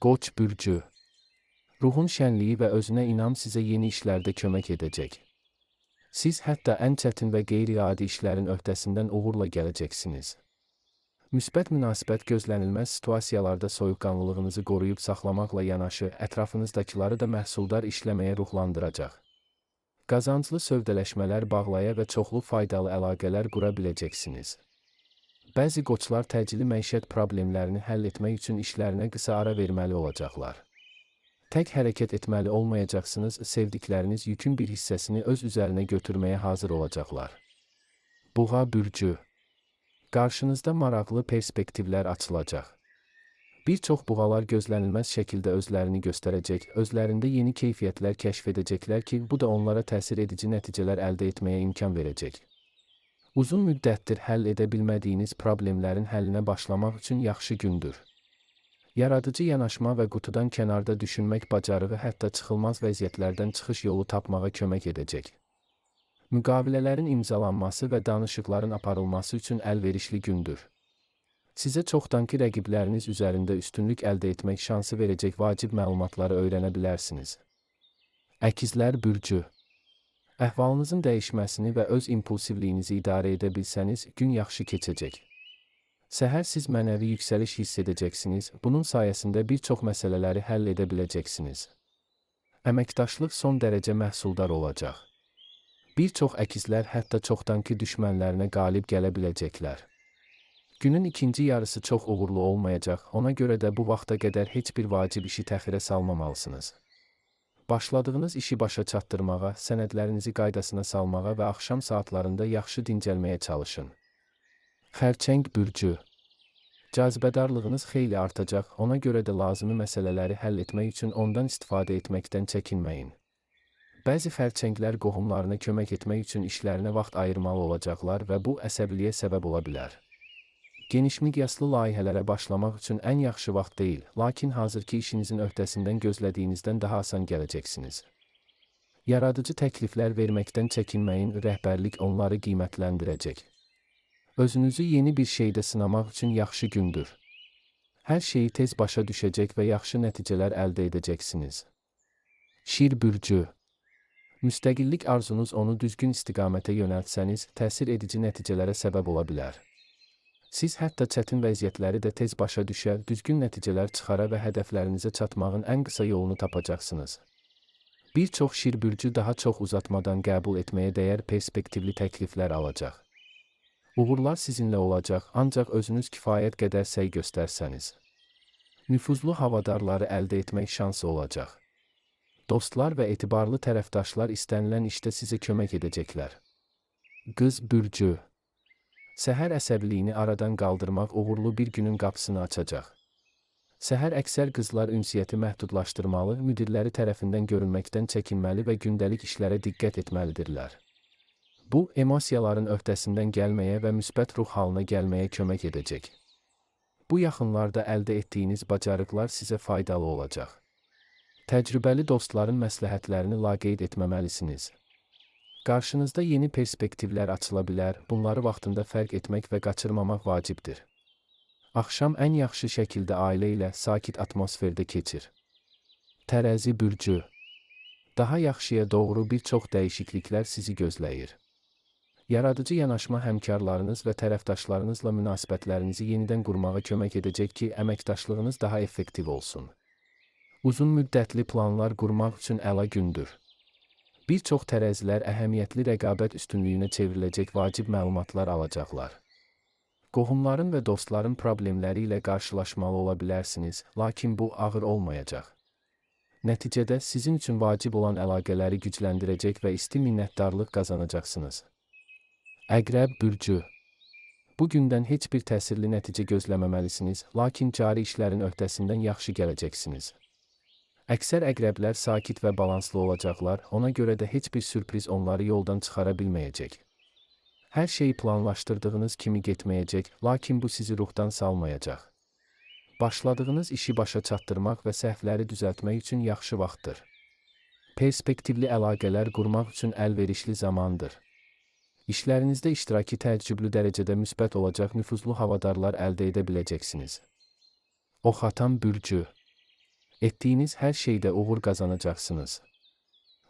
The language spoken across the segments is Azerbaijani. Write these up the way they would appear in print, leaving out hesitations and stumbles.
Qoç bürcü. Ruhun şənliyi və özünə inam sizə yeni işlərdə kömək edəcək. Siz hətta ən çətin və qeyri-adi işlərin öhdəsindən uğurla gələcəksiniz. Müsbət münasibət gözlənilməz situasiyalarda soyuqqanlılığınızı qoruyub saxlamaqla yanaşı, ətrafınızdakiları da məhsuldar işləməyə ruhlandıracaq. Qazanclı sövdələşmələr bağlaya və çoxlu faydalı əlaqələr qura biləcəksiniz. Bəzi qoçlar təcili məişət problemlərini həll etmək üçün işlərinə qısa ara verməli olacaqlar. Tək hərəkət etməli olmayacaqsınız, sevdikləriniz yükün bir hissəsini öz üzərinə götürməyə hazır olacaqlar. Buğa bürcü. Qarşınızda maraqlı perspektivlər açılacaq. Bir çox buğalar gözlənilməz şəkildə özlərini göstərəcək, özlərində yeni keyfiyyətlər kəşf edəcəklər ki, bu da onlara təsir edici nəticələr əldə etməyə imkan verəcək. Uzun müddətdir həll edə bilmədiyiniz problemlərin həllinə başlamaq üçün yaxşı gündür. Yaradıcı yanaşma və qutudan kənarda düşünmək bacarığı hətta çıxılmaz vəziyyətlərdən çıxış yolu tapmağa kömək edəcək. Müqavilələrin imzalanması və danışıqların aparılması üçün əlverişli gündür. Sizə çoxdankı rəqibləriniz üzərində üstünlük əldə etmək şansı verəcək vacib məlumatları öyrənə bilərsiniz. Əkizlər bürcü. Əhvalınızın dəyişməsini və öz impulsivliyinizi idarə edə bilsəniz, gün yaxşı keçəcək. Səhər siz mənəvi yüksəliş hiss edəcəksiniz, bunun sayəsində bir çox məsələləri həll edə biləcəksiniz. Əməkdaşlıq son dərəcə məhsuldar olacaq. Bir çox əkizlər hətta çoxdankı düşmənlərinə qalib gələ biləcəklər. Günün ikinci yarısı çox uğurlu olmayacaq, ona görə də bu vaxta qədər heç bir vacib işi təxirə salmamalısınız. Başladığınız işi başa çatdırmağa, sənədlərinizi qaydasına salmağa və axşam saatlarında yaxşı dincəlməyə çalışın. Xərçəng bürcü. Cazibədarlığınız xeyli artacaq, ona görə də lazımi məsələləri həll etmək üçün ondan istifadə etməkdən çəkinməyin. Bəzi xərçənglər qohumlarına kömək etmək üçün işlərinə vaxt ayırmalı olacaqlar və bu əsəbiliyə səbəb ola bilər. Geniş miqyaslı layihələrə başlamaq üçün ən yaxşı vaxt deyil, lakin hazırki işinizin öhdəsindən gözlədiyinizdən daha asan gələcəksiniz. Yaradıcı təkliflər verməkdən çəkinməyin, rəhbərlik onları qiymətləndirəcək. Özünüzü yeni bir şeydə sınamaq üçün yaxşı gündür. Hər şeyi tez başa düşəcək və yaxşı nəticələr əldə edəcəksiniz. Şir bürcü. Müstəqillik arzunuz onu düzgün istiqamətə yönəltsəniz, təsir edici nəticələrə səbəb ola bilər. Siz hətta çətin vəziyyətləri də tez başa düşər, düzgün nəticələr çıxara və hədəflərinizə çatmağın ən qısa yolunu tapacaqsınız. Bir çox şir bürcü daha çox uzatmadan qəbul etməyə dəyər perspektivli təkliflər alacaq. Uğurlar sizinlə olacaq, ancaq özünüz kifayət qədər səy göstərsəniz. Nüfuzlu havadarları əldə etmək şansı olacaq. Dostlar və etibarlı tərəfdaşlar istənilən işdə sizə kömək edəcəklər. Qız bürcü. Səhər əsəbiliyini aradan qaldırmaq uğurlu bir günün qapısını açacaq. Səhər əksər qızlar ünsiyyəti məhdudlaşdırmalı, müdirləri tərəfindən görünməkdən çəkinməli və gündəlik işlərə diqqət etməlidirlər. Bu, emosiyaların öhdəsindən gəlməyə və müsbət ruh halına gəlməyə kömək edəcək. Bu yaxınlarda əldə etdiyiniz bacarıqlar sizə faydalı olacaq. Təcrübəli dostların məsləhətlərini laqeyd etməməlisiniz. Qarşınızda yeni perspektivlər açıla bilər, bunları vaxtında fərq etmək və qaçırmamaq vacibdir. Axşam ən yaxşı şəkildə ailə ilə sakit atmosferdə keçir. Tərəzi bürcü. Daha yaxşıya doğru bir çox dəyişikliklər sizi gözləyir. Yaradıcı yanaşma həmkarlarınız və tərəfdaşlarınızla münasibətlərinizi yenidən qurmağa kömək edəcək ki, əməkdaşlığınız daha effektiv olsun. Uzun müddətli planlar qurmaq üçün əla gündür. Bir çox tərəzilər əhəmiyyətli rəqabət üstünlüyünə çevriləcək vacib məlumatlar alacaqlar. Qohumların və dostların problemləri ilə qarşılaşmalı ola bilərsiniz, lakin bu ağır olmayacaq. Nəticədə sizin üçün vacib olan əlaqələri gücləndirəcək və isti minnətdarlıq qazanacaqsınız. Əqrəb bürcü. Bu gündən heç bir təsirli nəticə gözləməməlisiniz, lakin cari işlərin öhdəsindən yaxşı gələcəksiniz. Əksər əqrəblər sakit və balanslı olacaqlar, ona görə də heç bir sürpriz onları yoldan çıxara bilməyəcək. Hər şey planlaşdırdığınız kimi getməyəcək, lakin bu sizi ruhdan salmayacaq. Başladığınız işi başa çatdırmaq və səhvləri düzəltmək üçün yaxşı vaxtdır. Perspektivli əlaqələr qurmaq üçün əlverişli zamandır. İşlərinizdə iştiraki təəccüblü dərəcədə müsbət olacaq nüfuzlu havadarlar əldə edə biləcəksiniz. Ox atan bürcü. Etdiyiniz hər şeydə uğur qazanacaqsınız.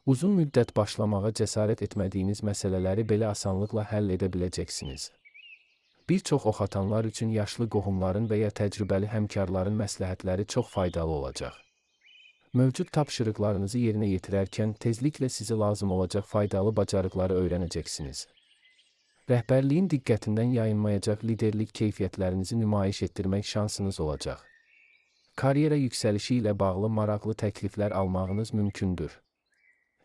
Uzun müddət başlamağa cəsarət etmədiyiniz məsələləri belə asanlıqla həll edə biləcəksiniz. Bir çox ox atanlar üçün yaşlı qohumların və ya təcrübəli həmkarların məsləhətləri çox faydalı olacaq. Mövcud tapşırıqlarınızı yerinə yetirərkən tezliklə sizə lazım olacaq faydalı bacarıqları öyrənəcəksiniz. Rəhbərliyin diqqətindən yayınmayacaq liderlik keyfiyyətlərinizi nümayiş etdirmək şansınız olacaq. Karyera yüksəlişi ilə bağlı maraqlı təkliflər almağınız mümkündür.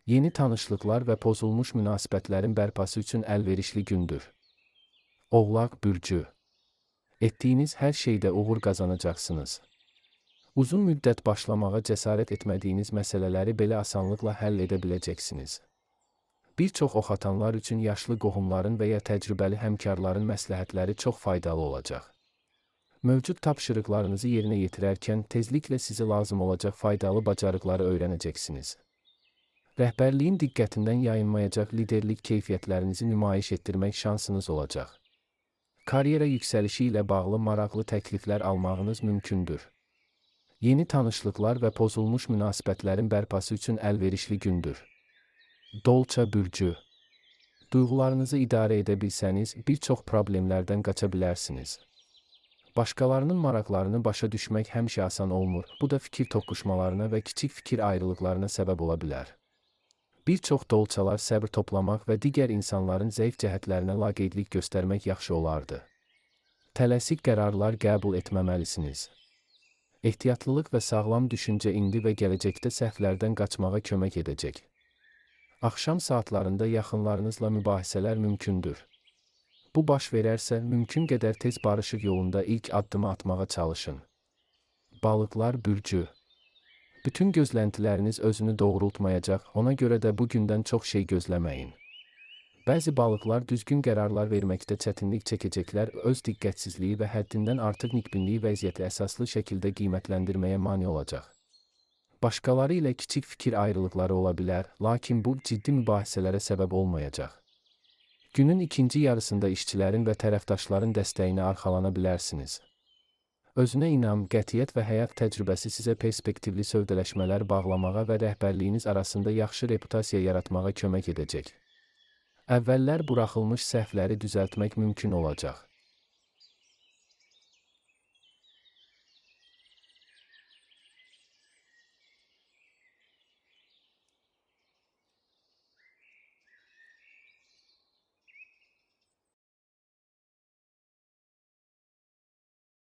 Yeni tanışlıqlar və pozulmuş münasibətlərin bərpası üçün əlverişli gündür. Oğlaq bürcü. Etdiyiniz hər şeydə uğur qazanacaqsınız. Uzun müddət başlamağa cəsarət etmədiyiniz məsələləri belə asanlıqla həll edə biləcəksiniz. Bir çox ox atanlar üçün yaşlı qohumların və ya təcrübəli həmkarların məsləhətləri çox faydalı olacaq. Mövcud tapşırıqlarınızı yerinə yetirərkən tezliklə sizə lazım olacaq faydalı bacarıqları öyrənəcəksiniz. Rəhbərliyin diqqətindən yayınmayacaq liderlik keyfiyyətlərinizi nümayiş etdirmək şansınız olacaq. Karyera yüksəlişi ilə bağlı maraqlı təkliflər almağınız mümkündür. Yeni tanışlıqlar və pozulmuş münasibətlərin bərpası üçün əlverişli gündür. Dolça bürcü. Duyğularınızı idarə edə bilsəniz, bir çox problemlərdən qaça bilərsiniz. Başqalarının maraqlarını başa düşmək həmişə asan olmur, bu da fikir toqquşmalarına və kiçik fikir ayrılıqlarına səbəb ola bilər. Bir çox dolçalar səbr toplamaq və digər insanların zəif cəhətlərinə laqeydlik göstərmək yaxşı olardı. Tələsik qərarlar qəbul etməməlisiniz. Ehtiyatlılıq və sağlam düşüncə indi və gələcəkdə səhvlərdən qaçmağa kömək edəcək. Axşam saatlarında yaxınlarınızla mübahisələr mümkündür. Bu baş verərsə, mümkün qədər tez barışıq yolunda ilk addımı atmağa çalışın. Balıqlar bürcü. Bütün gözləntiləriniz özünü doğrultmayacaq, ona görə də bugündən çox şey gözləməyin. Bəzi balıqlar düzgün qərarlar verməkdə çətinlik çəkəcəklər, öz diqqətsizliyi və həddindən artıq nikbinliyi vəziyyəti əsaslı şəkildə qiymətləndirməyə mane olacaq. Başqaları ilə kiçik fikir ayrılıqları ola bilər, lakin bu ciddi mübahisələrə səbəb olmayacaq. Günün ikinci yarısında işçilərin və tərəfdaşların dəstəyinə arxalana bilərsiniz. Özünə inam, qətiyyət və həyat təcrübəsi sizə perspektivli sövdələşmələr bağlamağa və rəhbərliyiniz arasında yaxşı reputasiya yaratmağa kömək edəcək. Əvvəllər buraxılmış səhvləri düzəltmək mümkün olacaq.